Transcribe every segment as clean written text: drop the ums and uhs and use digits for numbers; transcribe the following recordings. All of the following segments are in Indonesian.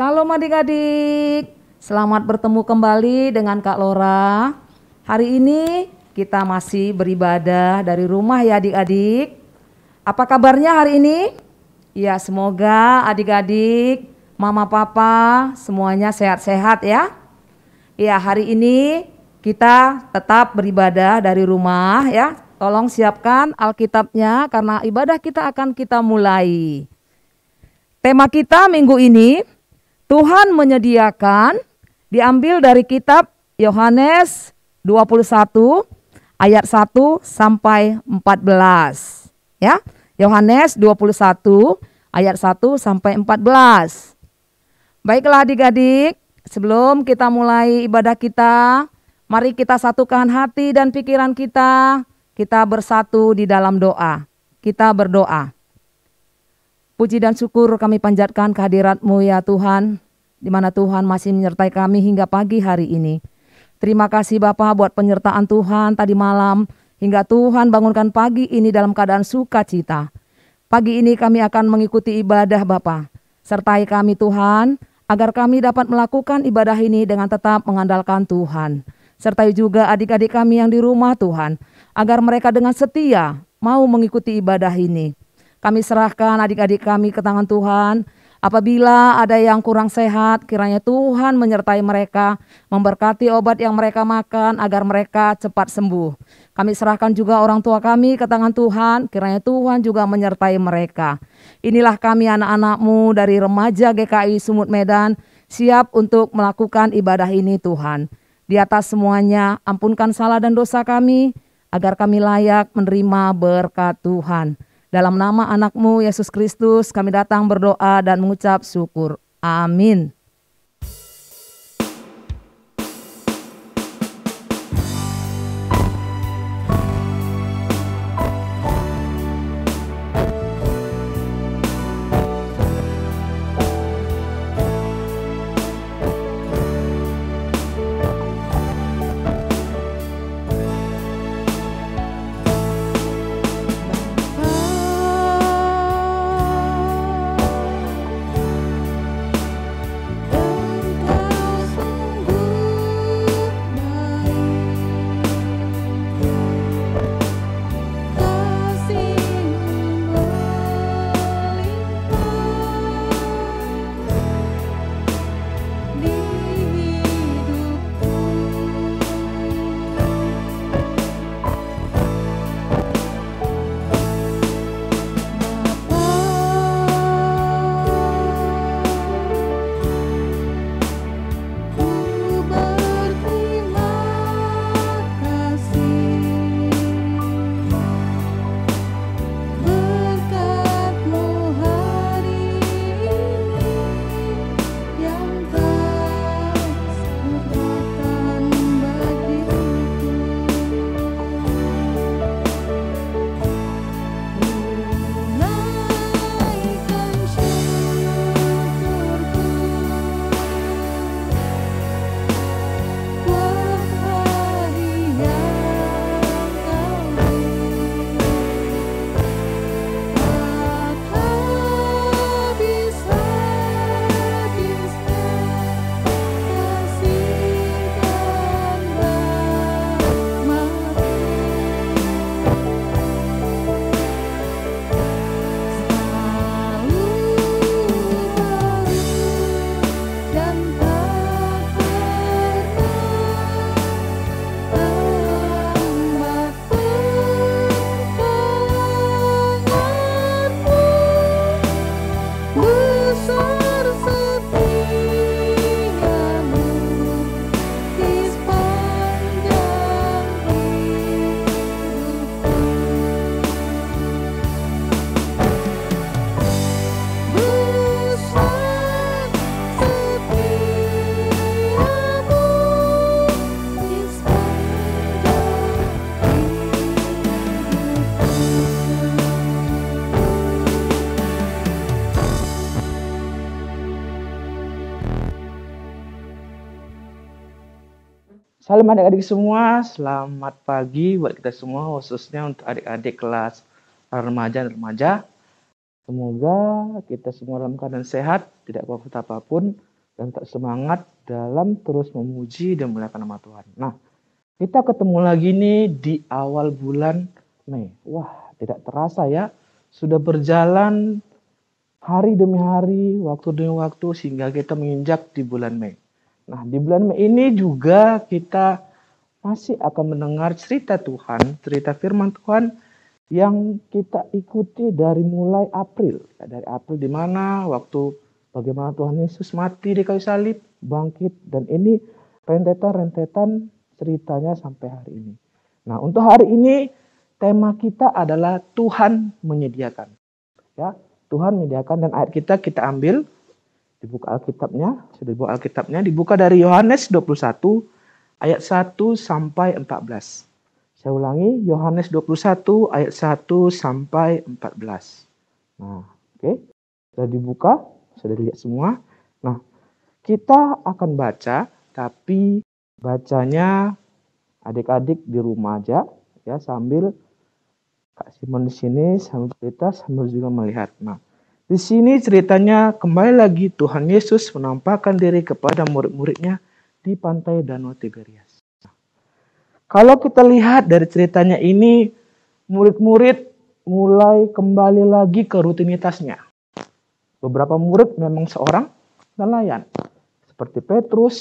Salam adik-adik, selamat bertemu kembali dengan Kak Lora. Hari ini kita masih beribadah dari rumah ya adik-adik. Apa kabarnya hari ini? Ya semoga adik-adik, mama papa semuanya sehat-sehat ya. Ya hari ini kita tetap beribadah dari rumah ya. Tolong siapkan Alkitabnya karena ibadah kita akan kita mulai. Tema kita minggu ini, Tuhan menyediakan, diambil dari kitab Yohanes 21 ayat 1 sampai 14. Ya, Yohanes 21 ayat 1 sampai 14. Baiklah adik-adik, sebelum kita mulai ibadah kita, mari kita satukan hati dan pikiran kita bersatu di dalam doa. Kita berdoa. Puji dan syukur kami panjatkan kehadirat-Mu ya Tuhan, di mana Tuhan masih menyertai kami hingga pagi hari ini. Terima kasih Bapa buat penyertaan Tuhan tadi malam, hingga Tuhan bangunkan pagi ini dalam keadaan sukacita. Pagi ini kami akan mengikuti ibadah Bapa. Sertai kami Tuhan, agar kami dapat melakukan ibadah ini dengan tetap mengandalkan Tuhan. Sertai juga adik-adik kami yang di rumah Tuhan, agar mereka dengan setia mau mengikuti ibadah ini. Kami serahkan adik-adik kami ke tangan Tuhan. Apabila ada yang kurang sehat, kiranya Tuhan menyertai mereka, memberkati obat yang mereka makan agar mereka cepat sembuh. Kami serahkan juga orang tua kami ke tangan Tuhan, kiranya Tuhan juga menyertai mereka. Inilah kami anak-anak-Mu dari remaja GKI Sumut Medan, siap untuk melakukan ibadah ini Tuhan. Di atas semuanya, ampunkan salah dan dosa kami, agar kami layak menerima berkat Tuhan. Dalam nama anak-Mu Yesus Kristus kami datang berdoa dan mengucap syukur. Amin. Salam adik-adik semua, selamat pagi buat kita semua, khususnya untuk adik-adik kelas remaja dan remaja. Semoga kita semua dalam keadaan sehat, tidak apa-apa apapun, dan tetap semangat dalam terus memuji dan memuliakan nama Tuhan. Nah, kita ketemu lagi nih di awal bulan Mei. Wah, tidak terasa ya, sudah berjalan hari demi hari, waktu demi waktu, sehingga kita menginjak di bulan Mei. Nah, di bulan Mei ini juga kita masih akan mendengar cerita Tuhan, cerita firman Tuhan yang kita ikuti dari mulai April. Dari April di mana waktu bagaimana Tuhan Yesus mati di kayu salib, bangkit, dan ini rentetan-rentetan ceritanya sampai hari ini. Nah, untuk hari ini tema kita adalah Tuhan menyediakan. Ya, Tuhan menyediakan, dan ayat kita ambil dibuka Alkitabnya, sudah dibuka Alkitabnya, dibuka dari Yohanes 21 ayat 1 sampai 14. Saya ulangi, Yohanes 21 ayat 1 sampai 14. Nah, oke. Sudah dibuka, sudah dilihat semua. Nah, kita akan baca, tapi bacanya adik-adik di rumah aja ya, sambil Kak Simon di sini sambil cerita sambil juga melihat. Nah, di sini ceritanya kembali lagi Tuhan Yesus menampakkan diri kepada murid-muridnya di pantai Danau Tiberias. Kalau kita lihat dari ceritanya ini, murid-murid mulai kembali lagi ke rutinitasnya. Beberapa murid memang seorang nelayan, seperti Petrus,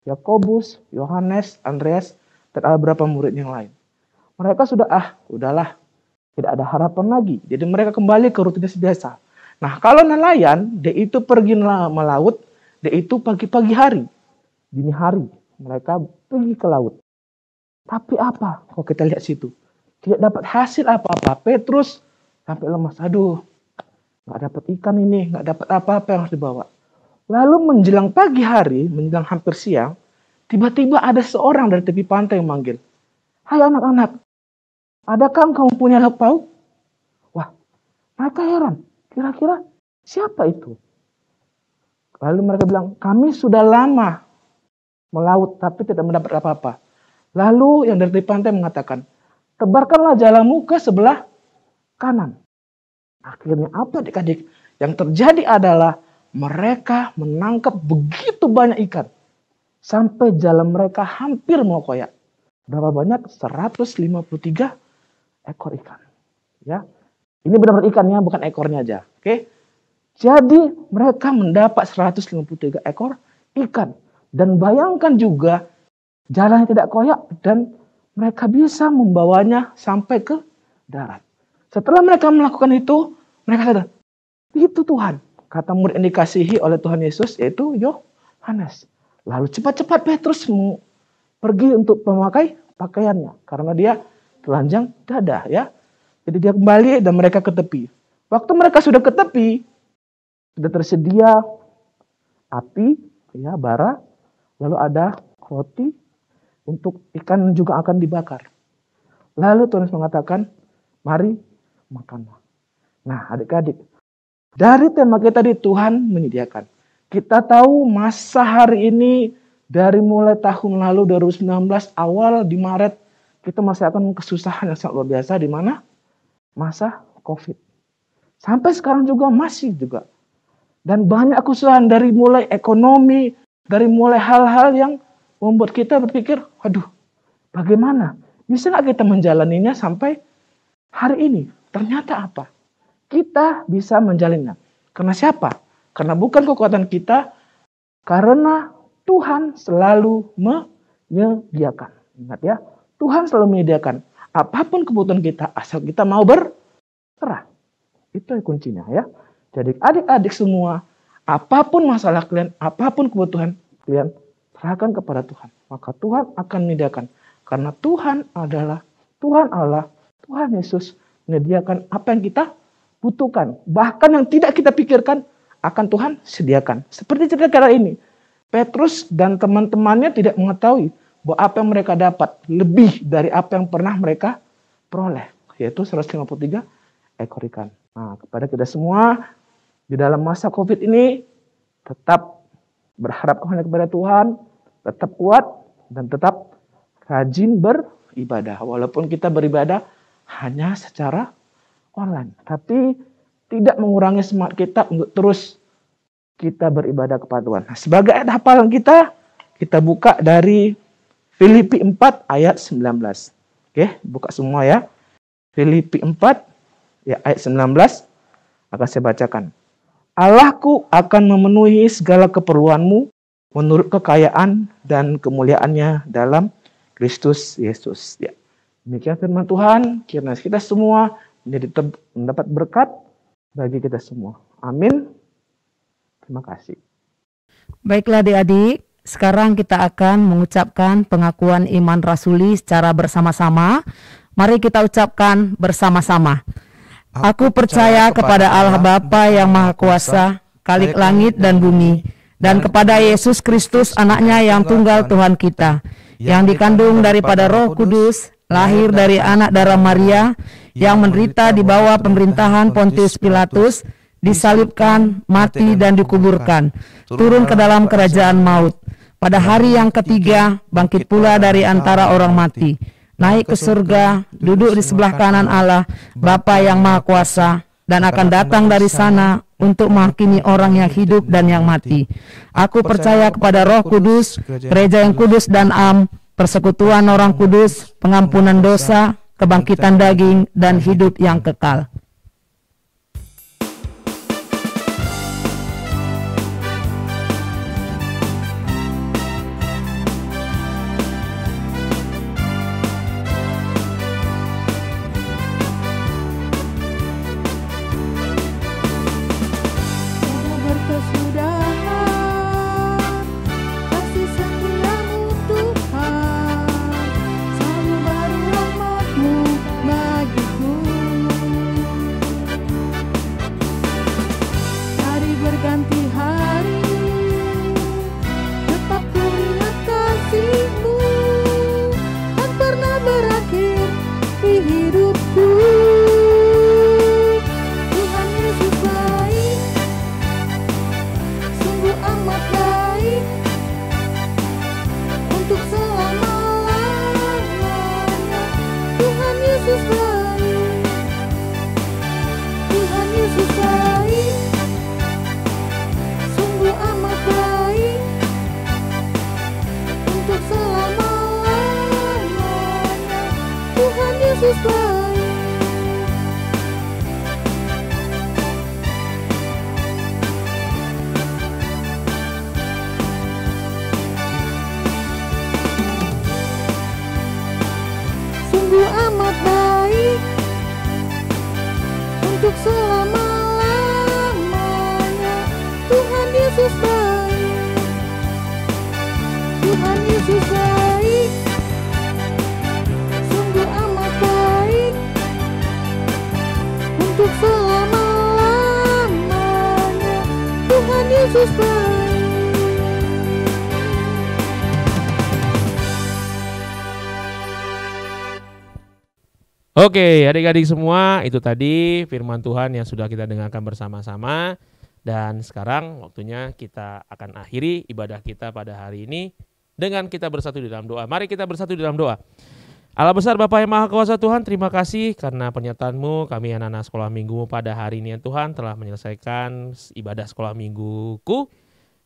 Yakobus, Yohanes, Andreas, dan ada beberapa murid yang lain. Mereka udahlah, tidak ada harapan lagi. Jadi mereka kembali ke rutinitas biasa. Nah, kalau nelayan, dia itu pergi melaut, dia itu pagi-pagi hari, dini hari, mereka pergi ke laut. Tapi apa? Kalau kita lihat situ, tidak dapat hasil apa-apa. Petrus sampai lemas. Aduh, nggak dapat ikan ini, nggak dapat apa-apa yang harus dibawa. Lalu menjelang pagi hari, menjelang hampir siang, tiba-tiba ada seorang dari tepi pantai yang manggil. Hai anak-anak, adakah kamu punya lauk pauk? Wah, mereka heran. Kira-kira siapa itu? Lalu mereka bilang, kami sudah lama melaut tapi tidak mendapat apa-apa. Lalu yang dari pantai mengatakan, tebarkanlah jalamu ke sebelah kanan. Akhirnya apa adik-adik? Yang terjadi adalah mereka menangkap begitu banyak ikan. Sampai jalan mereka hampir mau koyak. Berapa banyak? 153 ekor ikan. Ya, ini benar-benar ikannya, bukan ekornya aja. Oke? Jadi mereka mendapat 153 ekor ikan. Dan bayangkan juga, jalannya tidak koyak dan mereka bisa membawanya sampai ke darat. Setelah mereka melakukan itu, mereka sadar, itu Tuhan. Kata murid yang dikasihi oleh Tuhan Yesus, yaitu Yohanes. Lalu cepat-cepat Petrus pergi untuk memakai pakaiannya. Karena dia telanjang dada. Ya. Jadi dia kembali dan mereka ke tepi. Waktu mereka sudah ke tepi, sudah tersedia api, ya, bara, lalu ada roti, untuk ikan juga akan dibakar. Lalu Tuhan mengatakan, mari makanlah. Nah, adik-adik, dari tema kita di Tuhan menyediakan. Kita tahu masa hari ini dari mulai tahun lalu 2019 awal di Maret kita masih akan kesusahan yang sangat luar biasa, di mana masa COVID. Sampai sekarang juga masih juga. Dan banyak kesusahan dari mulai ekonomi, dari mulai hal-hal yang membuat kita berpikir, waduh, bagaimana? Bisa nggak kita menjalaninya sampai hari ini? Ternyata apa? Kita bisa menjalannya. Karena siapa? Karena bukan kekuatan kita, karena Tuhan selalu menyediakan. Ingat ya, Tuhan selalu menyediakan. Apapun kebutuhan kita, asal kita mau berserah. Itu kuncinya ya. Jadi adik-adik semua, apapun masalah kalian, apapun kebutuhan kalian, serahkan kepada Tuhan. Maka Tuhan akan menyediakan. Karena Tuhan adalah Tuhan Allah, Tuhan Yesus menyediakan apa yang kita butuhkan. Bahkan yang tidak kita pikirkan akan Tuhan sediakan. Seperti cerita kali ini. Petrus dan teman-temannya tidak mengetahui bahwa apa yang mereka dapat lebih dari apa yang pernah mereka peroleh. Yaitu 153 ekor ikan. Nah, kepada kita semua di dalam masa COVID ini tetap berharap kepada Tuhan, tetap kuat dan tetap rajin beribadah. Walaupun kita beribadah hanya secara online, tapi tidak mengurangi semangat kita untuk terus kita beribadah kepada Tuhan. Nah, sebagai ayat hafalan kita buka dari Filipi 4 ayat 19. Oke, buka semua ya. Filipi 4 ya ayat 19 akan saya bacakan. Allahku akan memenuhi segala keperluanmu menurut kekayaan dan kemuliaannya dalam Kristus Yesus. Ya. Demikian firman Tuhan, kiranya kita semua mendapat berkat bagi kita semua. Amin. Terima kasih. Baiklah adik-adik, sekarang kita akan mengucapkan pengakuan iman rasuli secara bersama-sama. Mari kita ucapkan bersama-sama. Aku percaya kepada Allah Bapa yang Maha Kuasa, Khalik langit dan bumi, dan kepada Yesus Kristus anaknya yang tunggal Tuhan kita, yang dikandung daripada Roh Kudus, lahir dari anak darah Maria, yang menderita di bawah pemerintahan Pontius Pilatus, disalibkan, mati dan dikuburkan, turun ke dalam kerajaan maut. Pada hari yang ketiga, bangkit pula dari antara orang mati, naik ke surga, duduk di sebelah kanan Allah, Bapa yang Maha Kuasa, dan akan datang dari sana untuk menghakimi orang yang hidup dan yang mati. Aku percaya kepada Roh Kudus, gereja yang kudus dan am, persekutuan orang kudus, pengampunan dosa, kebangkitan daging, dan hidup yang kekal. Sungguh amat baik untuk selama-lamanya. Tuhan Yesus baik, Tuhan Yesus baik, sungguh amat baik untuk selama-lamanya. Tuhan Yesus baik. Oke, adik-adik semua, itu tadi firman Tuhan yang sudah kita dengarkan bersama-sama. Dan sekarang waktunya kita akan akhiri ibadah kita pada hari ini dengan kita bersatu di dalam doa. Mari kita bersatu di dalam doa. Allah besar Bapa yang Maha Kuasa Tuhan, terima kasih karena penyertaan-Mu kami anak-anak sekolah minggu pada hari ini ya Tuhan telah menyelesaikan ibadah sekolah mingguku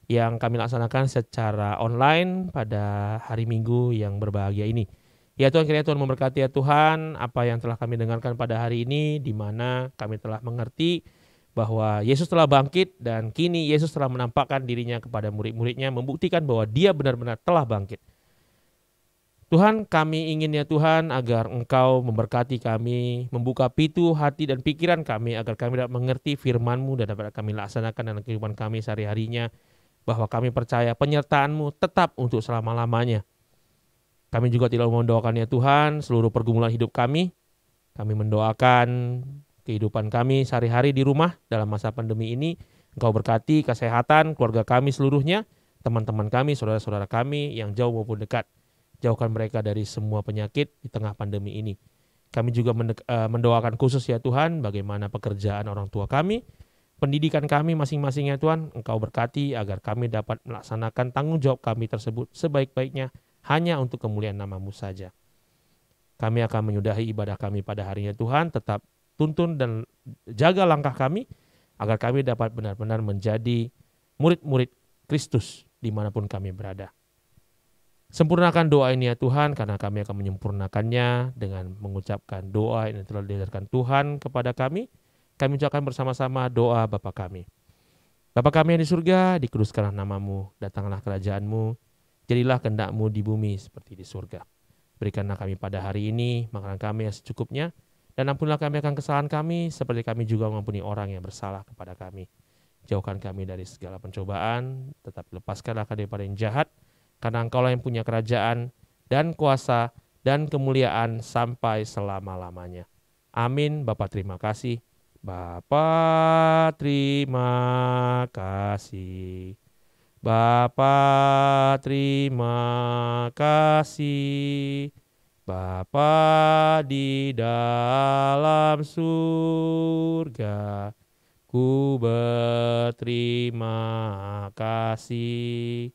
yang kami laksanakan secara online pada hari Minggu yang berbahagia ini. Ya Tuhan, kiranya Tuhan memberkati ya Tuhan apa yang telah kami dengarkan pada hari ini, di mana kami telah mengerti bahwa Yesus telah bangkit dan kini Yesus telah menampakkan dirinya kepada murid-muridnya, membuktikan bahwa Dia benar-benar telah bangkit. Tuhan, kami ingin ya Tuhan agar Engkau memberkati kami, membuka pintu hati dan pikiran kami agar kami dapat mengerti firman-Mu dan dapat kami laksanakan dalam kehidupan kami sehari-harinya, bahwa kami percaya penyertaan-Mu tetap untuk selama-lamanya. Kami juga tidak mendoakan ya Tuhan seluruh pergumulan hidup kami. Kami mendoakan kehidupan kami sehari-hari di rumah dalam masa pandemi ini. Engkau berkati kesehatan keluarga kami seluruhnya, teman-teman kami, saudara-saudara kami yang jauh maupun dekat. Jauhkan mereka dari semua penyakit di tengah pandemi ini. Kami juga mendoakan khusus ya Tuhan bagaimana pekerjaan orang tua kami, pendidikan kami masing-masing ya Tuhan. Engkau berkati agar kami dapat melaksanakan tanggung jawab kami tersebut sebaik-baiknya, hanya untuk kemuliaan nama-Mu saja. Kami akan menyudahi ibadah kami pada harinya Tuhan, tetap tuntun dan jaga langkah kami, agar kami dapat benar-benar menjadi murid-murid Kristus dimanapun kami berada. Sempurnakan doa ini ya Tuhan, karena kami akan menyempurnakannya dengan mengucapkan doa yang telah diajarkan Tuhan kepada kami. Kami ucapkan bersama-sama doa Bapa kami. Bapa kami yang di surga, dikuduskanlah namamu, datanglah kerajaanmu, jadilah kehendak-mu di bumi seperti di surga. Berikanlah kami pada hari ini makanan kami yang secukupnya, dan ampunilah kami akan kesalahan kami, seperti kami juga mengampuni orang yang bersalah kepada kami. Jauhkan kami dari segala pencobaan, tetapi lepaskanlah kami daripada yang jahat, karena Engkaulah yang punya kerajaan dan kuasa dan kemuliaan sampai selama-lamanya. Amin. Bapa terima kasih. Bapa terima kasih. Bapa terima kasih. Bapa di dalam surga, ku berterima kasih.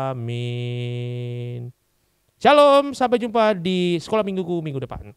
Amin. Shalom, sampai jumpa di sekolah mingguku minggu depan.